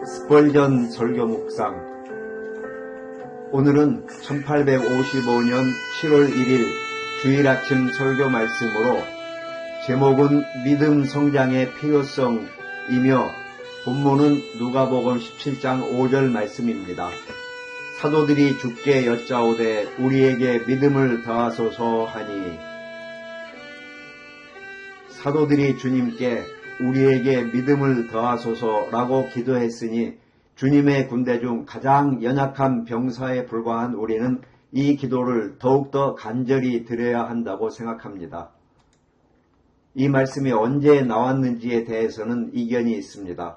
스펄전 설교 묵상. 오늘은 1855년 7월 1일 주일 아침 설교 말씀으로 제목은 믿음 성장의 필요성이며 본문은 누가복음 17장 5절 말씀입니다. 사도들이 주께 여짜오되 우리에게 믿음을 더하소서 하니, 사도들이 주님께 우리에게 믿음을 더하소서라고 기도했으니 주님의 군대 중 가장 연약한 병사에 불과한 우리는 이 기도를 더욱더 간절히 드려야 한다고 생각합니다. 이 말씀이 언제 나왔는지에 대해서는 이견이 있습니다.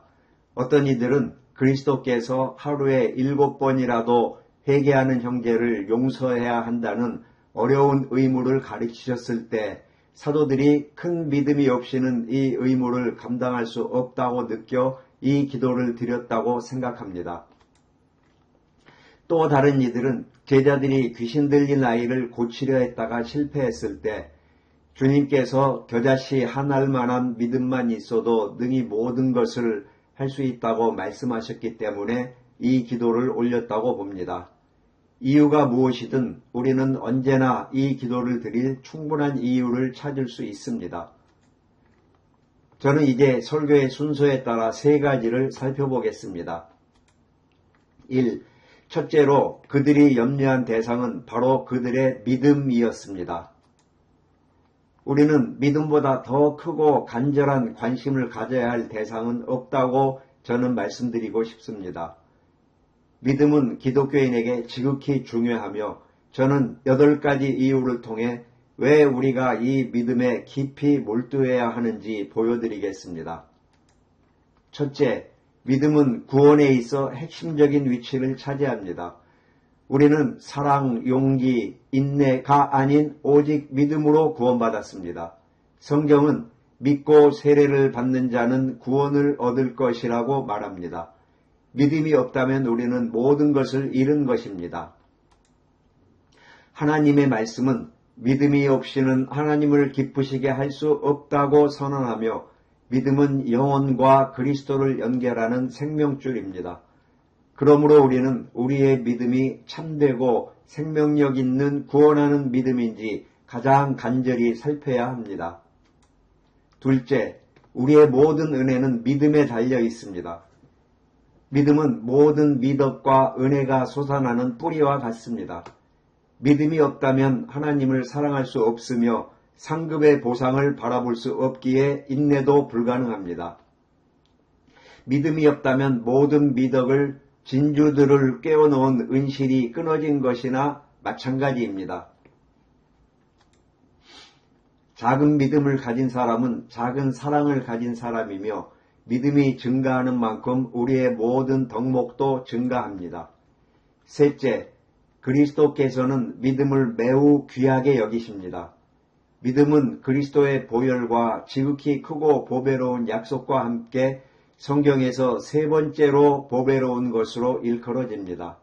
어떤 이들은 그리스도께서 하루에 7번이라도 회개하는 형제를 용서해야 한다는 어려운 의무를 가르치셨을 때 사도들이 큰 믿음이 없이는 이 의무를 감당할 수 없다고 느껴 이 기도를 드렸다고 생각합니다. 또 다른 이들은 제자들이 귀신 들린 아이를 고치려 했다가 실패했을 때 주님께서 겨자씨 한 알만한 믿음만 있어도 능히 모든 것을 할 수 있다고 말씀하셨기 때문에 이 기도를 올렸다고 봅니다. 이유가 무엇이든 우리는 언제나 이 기도를 드릴 충분한 이유를 찾을 수 있습니다. 저는 이제 설교의 순서에 따라 세 가지를 살펴보겠습니다. 1. 첫째로 그들이 염려한 대상은 바로 그들의 믿음이었습니다. 우리는 믿음보다 더 크고 간절한 관심을 가져야 할 대상은 없다고 저는 말씀드리고 싶습니다. 믿음은 기독교인에게 지극히 중요하며 저는 8가지 이유를 통해 왜 우리가 이 믿음에 깊이 몰두해야 하는지 보여드리겠습니다. 첫째, 믿음은 구원에 있어 핵심적인 위치를 차지합니다. 우리는 사랑, 용기, 인내가 아닌 오직 믿음으로 구원받았습니다. 성경은 믿고 세례를 받는 자는 구원을 얻을 것이라고 말합니다. 믿음이 없다면 우리는 모든 것을 잃은 것입니다. 하나님의 말씀은 믿음이 없이는 하나님을 기쁘시게 할 수 없다고 선언하며 믿음은 영혼과 그리스도를 연결하는 생명줄입니다. 그러므로 우리는 우리의 믿음이 참되고 생명력 있는 구원하는 믿음인지 가장 간절히 살펴야 합니다. 둘째, 우리의 모든 은혜는 믿음에 달려 있습니다. 믿음은 모든 미덕과 은혜가 솟아나는 뿌리와 같습니다. 믿음이 없다면 하나님을 사랑할 수 없으며 상급의 보상을 바라볼 수 없기에 인내도 불가능합니다. 믿음이 없다면 모든 미덕을 진주들을 깨워놓은 은실이 끊어진 것이나 마찬가지입니다. 작은 믿음을 가진 사람은 작은 사랑을 가진 사람이며 믿음이 증가하는 만큼 우리의 모든 덕목도 증가합니다. 셋째, 그리스도께서는 믿음을 매우 귀하게 여기십니다. 믿음은 그리스도의 보혈과 지극히 크고 보배로운 약속과 함께 성경에서 3번째로 보배로운 것으로 일컬어집니다.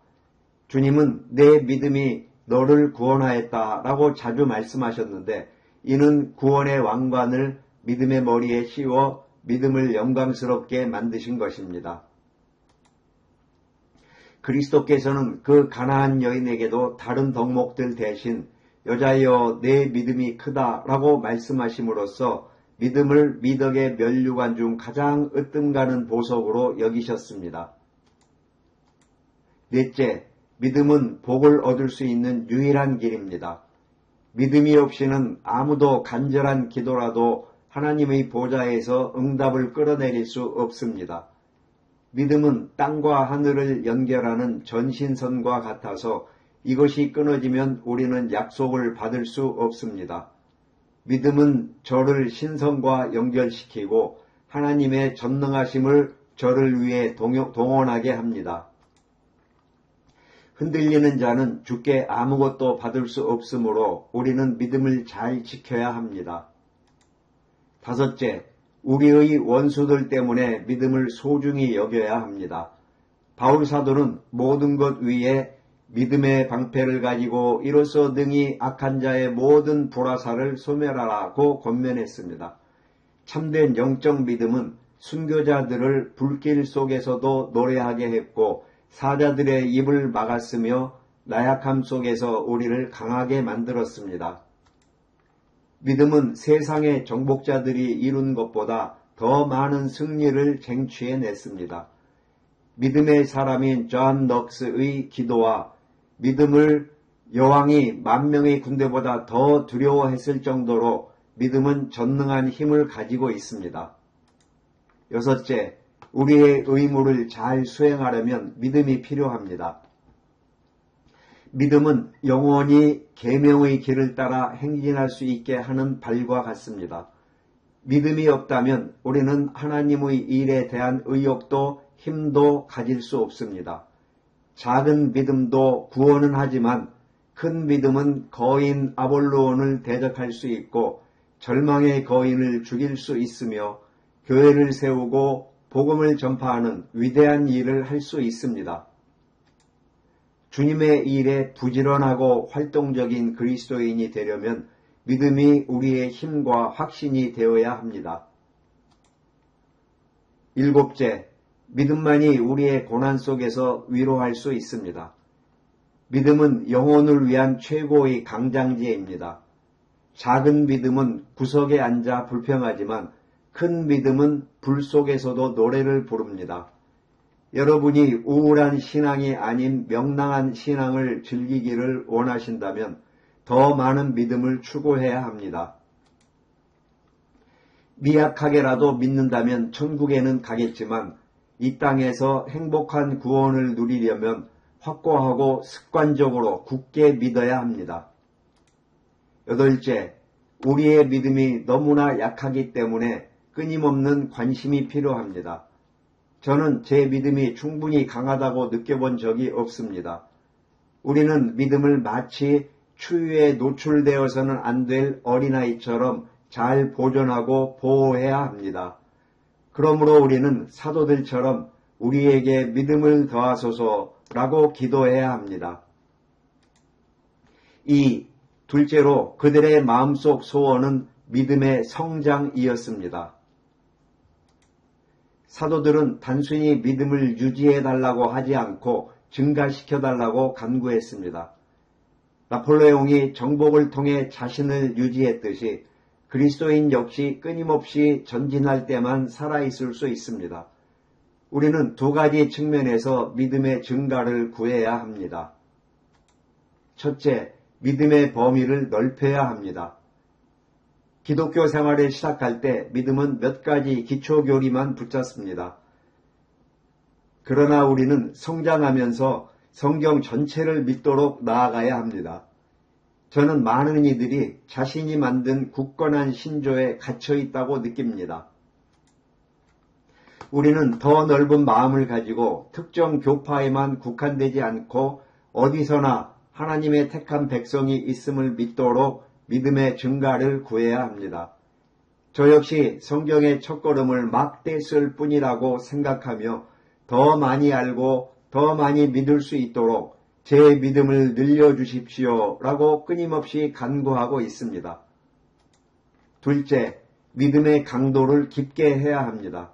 주님은 내 믿음이 너를 구원하였다라고 자주 말씀하셨는데 이는 구원의 왕관을 믿음의 머리에 씌워 믿음을 영광스럽게 만드신 것입니다. 그리스도께서는 그 가나안 여인에게도 다른 덕목들 대신 여자여 내 믿음이 크다라고 말씀하심으로써 믿음을 미덕의 면류관 중 가장 으뜸가는 보석으로 여기셨습니다. 넷째, 믿음은 복을 얻을 수 있는 유일한 길입니다. 믿음이 없이는 아무도 간절한 기도라도 하나님의 보좌에서 응답을 끌어내릴 수 없습니다. 믿음은 땅과 하늘을 연결하는 전신선과 같아서 이것이 끊어지면 우리는 약속을 받을 수 없습니다. 믿음은 저를 신성과 연결시키고 하나님의 전능하심을 저를 위해 동원하게 합니다. 흔들리는 자는 주께 아무것도 받을 수 없으므로 우리는 믿음을 잘 지켜야 합니다. 다섯째, 우리의 원수들 때문에 믿음을 소중히 여겨야 합니다. 바울 사도는 모든 것 위에 믿음의 방패를 가지고 이로써 능히 악한 자의 모든 불화살을 소멸하라고 권면했습니다. 참된 영적 믿음은 순교자들을 불길 속에서도 노래하게 했고 사자들의 입을 막았으며 나약함 속에서 우리를 강하게 만들었습니다. 믿음은 세상의 정복자들이 이룬 것보다 더 많은 승리를 쟁취해냈습니다. 믿음의 사람인 존 넉스의 기도와 믿음을 여왕이 만명의 군대보다 더 두려워했을 정도로 믿음은 전능한 힘을 가지고 있습니다. 여섯째, 우리의 의무를 잘 수행하려면 믿음이 필요합니다. 믿음은 영원히 계명의 길을 따라 행진할 수 있게 하는 발과 같습니다. 믿음이 없다면 우리는 하나님의 일에 대한 의욕도 힘도 가질 수 없습니다. 작은 믿음도 구원은 하지만 큰 믿음은 거인 아볼로온을 대적할 수 있고 절망의 거인을 죽일 수 있으며 교회를 세우고 복음을 전파하는 위대한 일을 할 수 있습니다. 주님의 일에 부지런하고 활동적인 그리스도인이 되려면 믿음이 우리의 힘과 확신이 되어야 합니다. 일곱째, 믿음만이 우리의 고난 속에서 위로할 수 있습니다. 믿음은 영혼을 위한 최고의 강장제입니다. 작은 믿음은 구석에 앉아 불평하지만 큰 믿음은 불 속에서도 노래를 부릅니다. 여러분이 우울한 신앙이 아닌 명랑한 신앙을 즐기기를 원하신다면 더 많은 믿음을 추구해야 합니다. 미약하게라도 믿는다면 천국에는 가겠지만 이 땅에서 행복한 구원을 누리려면 확고하고 습관적으로 굳게 믿어야 합니다. 여덟째, 우리의 믿음이 너무나 약하기 때문에 끊임없는 관심이 필요합니다. 저는 제 믿음이 충분히 강하다고 느껴본 적이 없습니다. 우리는 믿음을 마치 추위에 노출되어서는 안 될 어린아이처럼 잘 보존하고 보호해야 합니다. 그러므로 우리는 사도들처럼 우리에게 믿음을 더하소서라고 기도해야 합니다. 둘째로 그들의 마음속 소원은 믿음의 성장이었습니다. 사도들은 단순히 믿음을 유지해달라고 하지 않고 증가시켜달라고 간구했습니다. 나폴레옹이 정복을 통해 자신을 유지했듯이 그리스도인 역시 끊임없이 전진할 때만 살아있을 수 있습니다. 우리는 두 가지 측면에서 믿음의 증가를 구해야 합니다. 첫째, 믿음의 범위를 넓혀야 합니다. 기독교 생활을 시작할 때 믿음은 몇 가지 기초교리만 붙잡습니다. 그러나 우리는 성장하면서 성경 전체를 믿도록 나아가야 합니다. 저는 많은 이들이 자신이 만든 굳건한 신조에 갇혀 있다고 느낍니다. 우리는 더 넓은 마음을 가지고 특정 교파에만 국한되지 않고 어디서나 하나님의 택한 백성이 있음을 믿도록 믿음의 증가를 구해야 합니다. 저 역시 성경의 첫걸음을 막 뗐을 뿐이라고 생각하며 더 많이 알고 더 많이 믿을 수 있도록 제 믿음을 늘려주십시오 라고 끊임없이 간구하고 있습니다. 둘째, 믿음의 강도를 깊게 해야 합니다.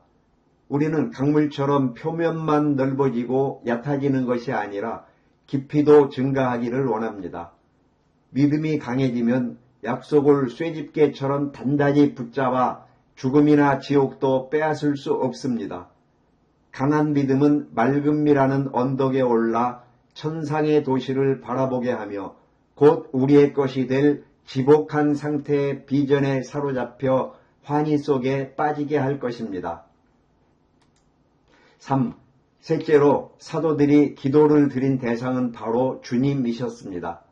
우리는 강물처럼 표면만 넓어지고 얕아지는 것이 아니라 깊이도 증가하기를 원합니다. 믿음이 강해지면 약속을 쇠집게처럼 단단히 붙잡아 죽음이나 지옥도 빼앗을 수 없습니다. 강한 믿음은 맑음이라는 언덕에 올라 천상의 도시를 바라보게 하며 곧 우리의 것이 될 지복한 상태의 비전에 사로잡혀 환희 속에 빠지게 할 것입니다. 3. 셋째로 사도들이 기도를 드린 대상은 바로 주님이셨습니다.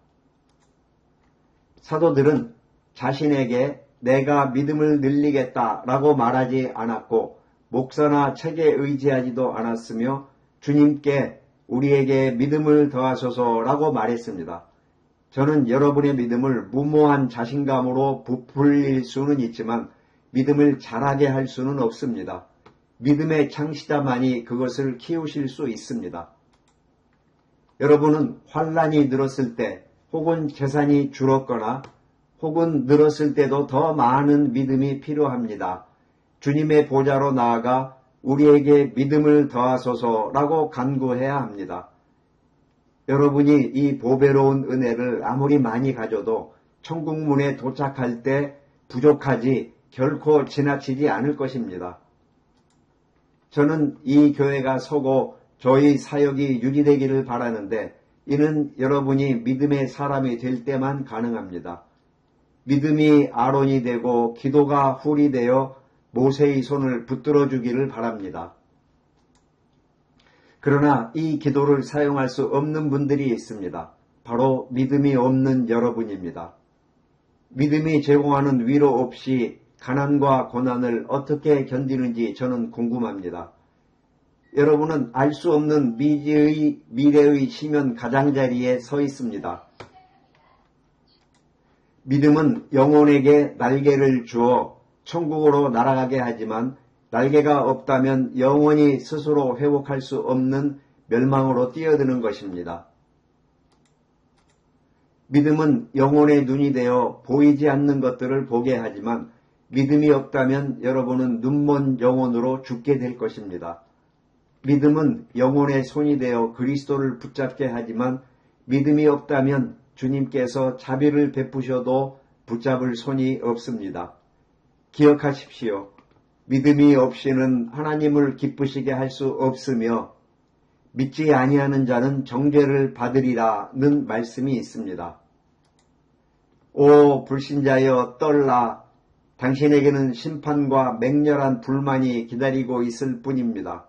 사도들은 자신에게 내가 믿음을 늘리겠다라고 말하지 않았고 목사나 책에 의지하지도 않았으며 주님께 우리에게 믿음을 더하소서라고 말했습니다. 저는 여러분의 믿음을 무모한 자신감으로 부풀릴 수는 있지만 믿음을 자라게 할 수는 없습니다. 믿음의 창시자만이 그것을 키우실 수 있습니다. 여러분은 환난이 늘었을 때 혹은 재산이 줄었거나 혹은 늘었을 때도 더 많은 믿음이 필요합니다. 주님의 보좌로 나아가 우리에게 믿음을 더하소서라고 간구해야 합니다. 여러분이 이 보배로운 은혜를 아무리 많이 가져도 천국문에 도착할 때 부족하지 결코 지나치지 않을 것입니다. 저는 이 교회가 서고 저희 사역이 유지되기를 바라는데 이는 여러분이 믿음의 사람이 될 때만 가능합니다. 믿음이 아론이 되고 기도가 훌이 되어 모세의 손을 붙들어 주기를 바랍니다. 그러나 이 기도를 사용할 수 없는 분들이 있습니다. 바로 믿음이 없는 여러분입니다. 믿음이 제공하는 위로 없이 가난과 고난을 어떻게 견디는지 저는 궁금합니다. 여러분은 알 수 없는 미래의 심연 가장자리에 서 있습니다. 믿음은 영혼에게 날개를 주어 천국으로 날아가게 하지만 날개가 없다면 영원히 스스로 회복할 수 없는 멸망으로 뛰어드는 것입니다. 믿음은 영혼의 눈이 되어 보이지 않는 것들을 보게 하지만 믿음이 없다면 여러분은 눈먼 영혼으로 죽게 될 것입니다. 믿음은 영혼의 손이 되어 그리스도를 붙잡게 하지만 믿음이 없다면 주님께서 자비를 베푸셔도 붙잡을 손이 없습니다. 기억하십시오. 믿음이 없이는 하나님을 기쁘시게 할 수 없으며 믿지 아니하는 자는 정죄를 받으리라는 말씀이 있습니다. 오 불신자여 떨라. 당신에게는 심판과 맹렬한 불만이 기다리고 있을 뿐입니다.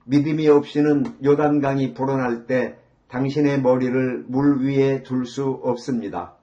믿음이 없이는 요단강이 불어날 때 당신의 머리를 물 위에 둘 수 없습니다.